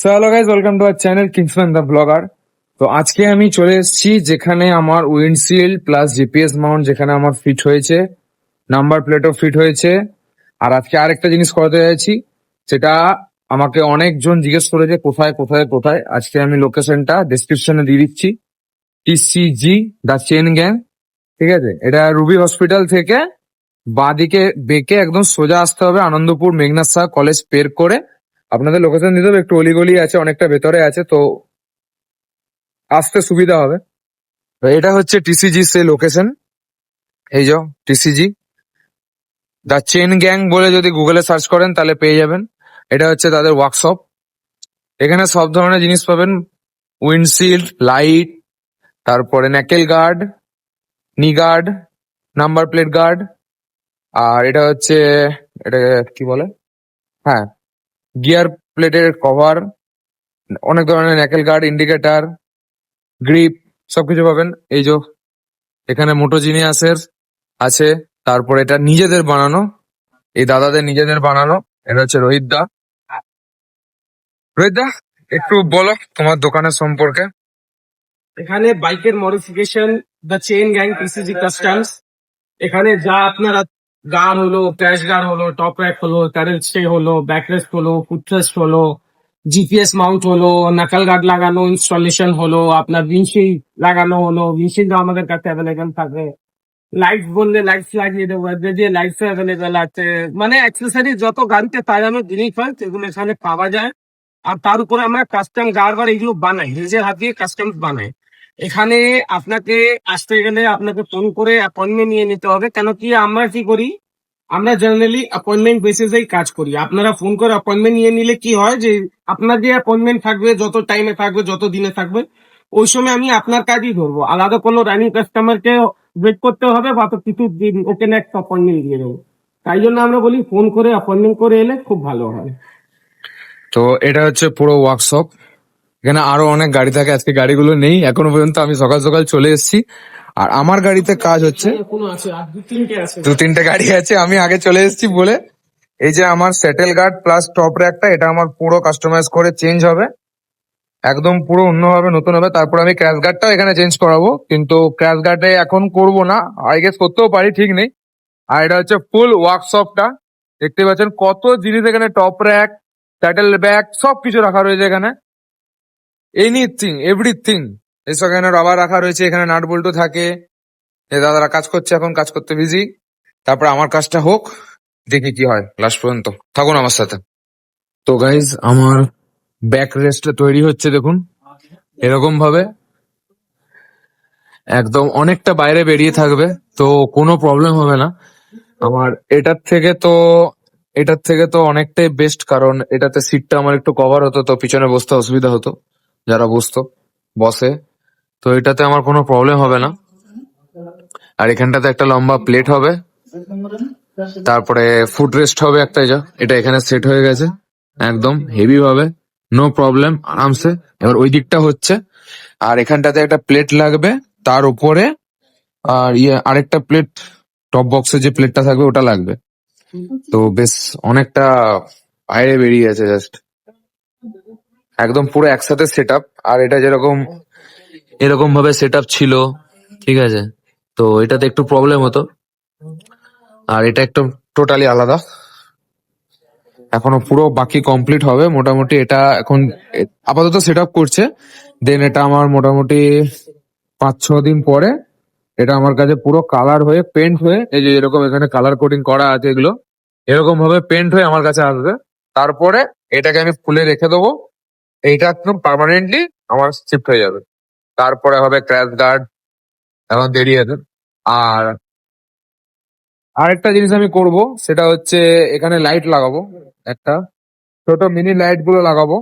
So hello guys, welcome to our channel Kingsman the blogger. তো আজকে আমি চলে এসেছি যেখানে আমার উইন্ডশিল্ড প্লাস জিপিএস মাউন্ট যেখানে আমার ফিট হয়েছে, নাম্বার প্লেটও ফিট হয়েছে। আর আজকে আরেকটা জিনিস করাতে চাইছি, সেটা আমাকে অনেকজন জিজ্ঞেস করেছে কোথায় কোথায় কোথায়। আজকে আমি লোকেশনটা ডেসক্রিপশনে দিয়ে দিচ্ছি। টিসিজি দ্য চেন গ্যাং, ঠিক আছে? এটা রুবি হসপিটাল থেকে বাঁদিকে বেঁকে একদম সোজা আসতে হবে, আনন্দপুর মেঘনাথ শাহ কলেজ পের করে। আপনাদের লোকেশন দিতে হবে, একটু অলিগলি আছে, অনেকটা ভেতরে আছে, তো আসতে সুবিধা হবে। তো এটা হচ্ছে টিসিজি সেই লোকেশন। এই যে টিসিজি দ্য চেন গ্যাং বলে যদি গুগলে সার্চ করেন তাহলে পেয়ে যাবেন। এটা হচ্ছে তাদের ওয়ার্কশপ। এখানে সব ধরনের জিনিস পাবেন, উইন্ডশিল্ড, লাইট, তারপরে ন্যাকেল গার্ড, নি গার্ড, নাম্বার প্লেট গার্ড। আর এটা হচ্ছে, এটা কি বলে, হ্যাঁ, গিয়ার প্লেটের কভার, অনেক ধরনের ন্যাকেল গার্ড, ইন্ডিকেটর, গ্রিপ, সবকিছু পাবেন। এই যে এখানে মোটো জিনিয়াসের আছে। তারপর এটা নিজেদের বানানো, এই দাদাদের নিজেদের বানানো। এটা হচ্ছে রোহিত দা। রোহিত দা, একটু বলো তোমার দোকানের সম্পর্কে। এখানে বাইকের modification, the chain gang PCG customs. এখানে যা আপনারা গার্ড হলো, ক্র্যাশ গার্ড হলো, টপ র্যাক হলো, ক্যারেল স্টে হলো, ব্যাকরেস্ট হলো, ফুটরেস্ট হলো, জিপিএস মাউন্ট হলো, নাকাল গার্ড লাগানো ইনস্টলেশন হলো, আপনার উইন্ডশিল্ড লাগানো হলো, উইন্ডশিল্ড আমাদের কাছে অ্যাভেলেবেল থাকবে। লাইট বললে লাইটস লাগিয়ে দেবো, এদের দিয়ে লাইটস অ্যাভেলেবেল আছে। মানে অ্যাক্সেসরি যত গাড়িতে তাজানো জিনিস হয় সেগুলো এখানে পাওয়া যায়। আর তার উপরে আমরা কাস্টম গার্ড এগুলো বানাই, নিজের হাত দিয়ে কাস্টম বানাই। এখানে আপনাকে আসতে গেলে আপনাকে ফোন করে অ্যাপয়েন্টমেন্ট নিয়ে নিতে হবে। কেন কি আমরা কি করি, আমরা জেনারেলি অ্যাপয়েন্টমেন্ট বেসিসেই কাজ করি। আপনারা ফোন করে অ্যাপয়েন্টমেন্ট নিয়ে নিলে কি হয় যে আপনার যে অ্যাপয়েন্টমেন্ট থাকবে, যত টাইমে থাকবে, যত দিনে থাকবে, ওই সময় আমি আপনার কাজই ধরবো। আলাদা কোনো রানিং কাস্টমারকে ওয়েট করতে হবে বা তো কিছু দিন ওকে নেক্সট অ্যাপয়েন্টমেন্ট দিয়ে দেবো। তাই জন্য আমরা বলি ফোন করে অ্যাপয়েন্টমেন্ট করে এলে খুব ভালো হয়। তো এটা হচ্ছে পুরো ওয়ার্কশপ। এখানে আরো অনেক গাড়ি থাকে, আজকে গাড়িগুলো নেই এখনো পর্যন্ত। আমি সকাল সকাল চলে এসেছি। আর আমার গাড়িতে কাজ হচ্ছে, কোনো আছে আর দু তিনটে আছে। দু তিনটে গাড়ি আছে, আমি আগে চলে এসেছি বলে। এই যে আমার স্যাটেল গার্ড প্লাস টপ র্যাকটা, এটা আমার পুরো কাস্টমাইজ করে চেঞ্জ হবে, একদম পুরো অন্যভাবে নতুন হবে। তারপর আমি ক্র্যাশ গার্ডটাও এখানে চেঞ্জ করাবো, কিন্তু ক্র্যাশ গার্ডে এখন করব না, আই গেস করতেও পারি, ঠিক নেই। আর এটা হচ্ছে ফুল ওয়ার্কশপটা, দেখতে পাচ্ছেন কত জিনিস এখানে, টপ র্যাক, স্যাটেল ব্যাগ, সবকিছু রাখা রয়েছে এখানে, এনিথিং এভরিথিং। এসব এখানে রাবার রাখা রয়েছে, এখানে নাট বল্টু থাকে। এই দাদারা কাজ করছে, এখন কাজ করতে বিজি। তারপর আমার কাজটা হোক, দেখি কি হয় লাস্ট পর্যন্ত, থাকুন আমার সাথে। তো গাইজ, আমার ব্যাক রেস্টটা তৈরি হচ্ছে, দেখুন এরকম ভাবে, একদম অনেকটা বাইরে বেরিয়ে থাকবে, তো কোনো প্রবলেম হবে না আমার। এটার থেকে তো অনেকটাই বেস্ট, কারণ এটাতে সিটটা আমার একটু কভার হতো, তো পিছনে বসতে অসুবিধা হতো যারা বসে। তো এটাতে আমার কোনো প্রবলেম হবে না। আর এখানটাতে একটা লম্বা প্লেট হবে, তারপরে ফুট রেস্ট হবে একটা, এটা এখানে সেট হয়ে গেছে একদম হেভি ভাবে, নো প্রবলেম, আরামসে। এবার ওই দিকটা হচ্ছে, আর এখানটাতে একটা প্লেট লাগবে তার উপরে, আর আরেকটা প্লেট, টপ বক্সে যে প্লেটটা থাকবে ওটা লাগবে। তো বেশ অনেকটা বাইরে বেরিয়ে আছে, জাস্ট একদম পুরো একসাথে সেট আপ। আর এটা যেরকম এরকম ভাবে সেট আপ ছিল, ঠিক আছে, তো এটাতে একটু প্রবলেম হতো। আর এটা একটু টোটালি আলাদা, এখনো পুরো বাকি কমপ্লিট হবে মোটামুটি। এটা এখন আপাতত সেট আপ করছে, দেন এটা আমার মোটামুটি 5-6 দিন পরে এটা আমার কাছে পুরো কালার হয়ে, পেন্ট হয়ে, এই যে এরকম এখানে কালার কোডিং করা আছে, এগুলো এরকম ভাবে পেন্ট হয়ে আমার কাছে আসবে। তারপরে এটাকে আমি খুলে রেখে দেবো, এইটা একদম পার্মানেন্টলি আমার শিফট হয়ে যাবে। তারপরে হবে ক্র্যাশ গার্ড, এখন দেরি আছে। আর আরেকটা জিনিস আমি করব, সেটা হচ্ছে এখানে লাইট লাগাবো, একটা ছোট মিনি লাইট গুলো লাগাবো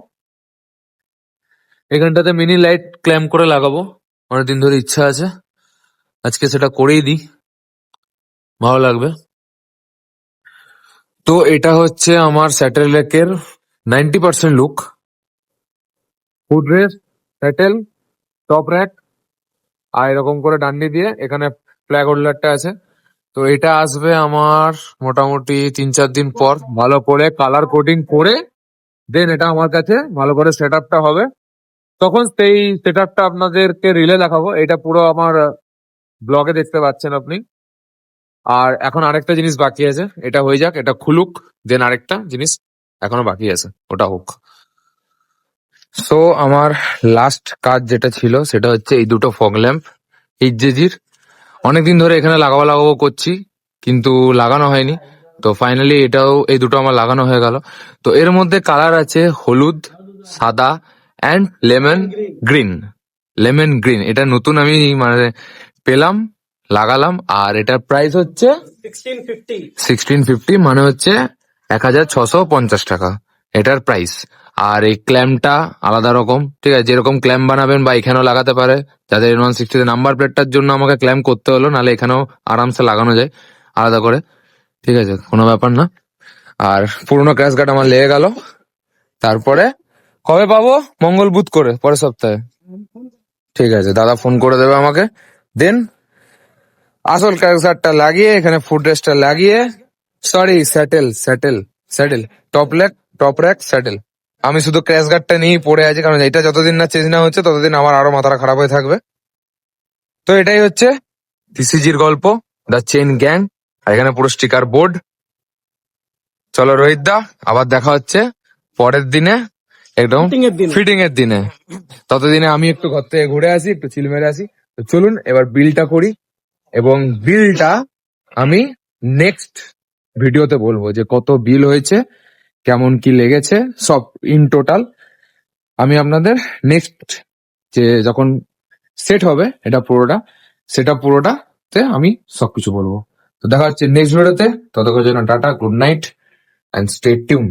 এখানটাতে, মিনি লাইট ক্ল্যাম্প করে লাগাবো। অনেকদিন ধরে ইচ্ছা আছে, আজকে সেটা করেই দিই, ভালো লাগবে। তো এটা হচ্ছে আমার স্যাটেলাইটের 90% লুক। ফুড রেস্ট, স্যাটেল, টপ র্যাক, আর এরকম করে ডান্ডি দিয়ে এখানে ফ্ল্যাগ হোল্ডারটা আছে। তো এটা আসবে আমার মোটামুটি 3-4 দিন পর, ভালো করে কালার কোডিং করে দেন এটা আমার কাছে ভালো করে সেট আপটা হবে, তখন সেই সেট আপটা আপনাদেরকে রিলে দেখাবো। এটা পুরো আমার ব্লগে দেখতে পাচ্ছেন আপনি। আর এখন আরেকটা জিনিস বাকি আছে, এটা হয়ে যাক, এটা খুলুক, দেন আরেকটা জিনিস এখনো বাকি আছে, ওটা হোক। সো আমার লাস্ট কাজ যেটা ছিল সেটা হচ্ছে এই দুটো ফগ ল্যাম্প এইচজেজির। অনেকদিন ধরে এখানে লাগাবো লাগাবো করছি, কিন্তু লাগানো হয়নি। তো ফাইনালি এটাও, এই দুটো আমার লাগানো হয়ে গেল। তো এর মধ্যে কালার আছে হলুদ, সাদা and lemon green. Lemon green এটা নতুন আমি মানে পেলাম, লাগালাম। আর এটার প্রাইস হচ্ছে 1650 1650, মানে হচ্ছে 1650 টাকা এটার প্রাইস। আর এই ক্ল্যাম্পটা আলাদা রকম, ঠিক আছে, যেরকম ক্ল্যাম্প বানাবেন বা এখানেও লাগাতে পারে, যাদের N160 নাম্বার প্লেটটার জন্য আমাকে ক্ল্যাম্প করতে হলো, নাহলে এখানেও আরামসে লাগানো যায় আলাদা করে, ঠিক আছে, কোনো ব্যাপার না। আর পুরোনো ক্র্যাশ গার্ড আমার লেগে গেল। তারপরে কবে পাবো? মঙ্গল বুধ করে পরের সপ্তাহে, ঠিক আছে, দাদা ফোন করে দেবে আমাকে। দেন আসল ক্র্যাশ গার্ডটা লাগিয়ে, এখানে ফুড রেস্টটা লাগিয়ে, sorry settle settle settle, top rack settle. আমি শুধু ক্র্যাশ গার্ডটা নিয়েই পড়ে আছি, কারণ এটা যতদিন না চেঞ্জ না হচ্ছে ততদিন আমার আরো মাথাটা খারাপ হয়ে থাকবে। তো এটাই হচ্ছে টিসিজির গল্প, দ্য চেইন গ্যাং। আর এখানে পুরো স্টিকার বোর্ড। চলো রোহিত দা, আবার দেখা হচ্ছে পরের দিনে, একদম Fitting এর দিনে। ফিটিং এর দিনে। ততদিনে আমি একটু ঘর থেকে ঘুরে আসি, একটু চিল মেরে আসি। তো চলুন এবার বিলটা করি, এবং বিলটা আমি নেক্সট ভিডিওতে বলবো যে কত বিল হয়েছে, কেমন কি লেগেছে, সব ইন টোটাল আমি আপনাদের নেক্সট যে যখন সেট হবে এটা পুরোটা, সেটা পুরোটাতে আমি সবকিছু বলবো। তো দেখা হচ্ছে নেক্সট ভিডিওতে, ততক্ষণের জন্য tata, good night and stay tune.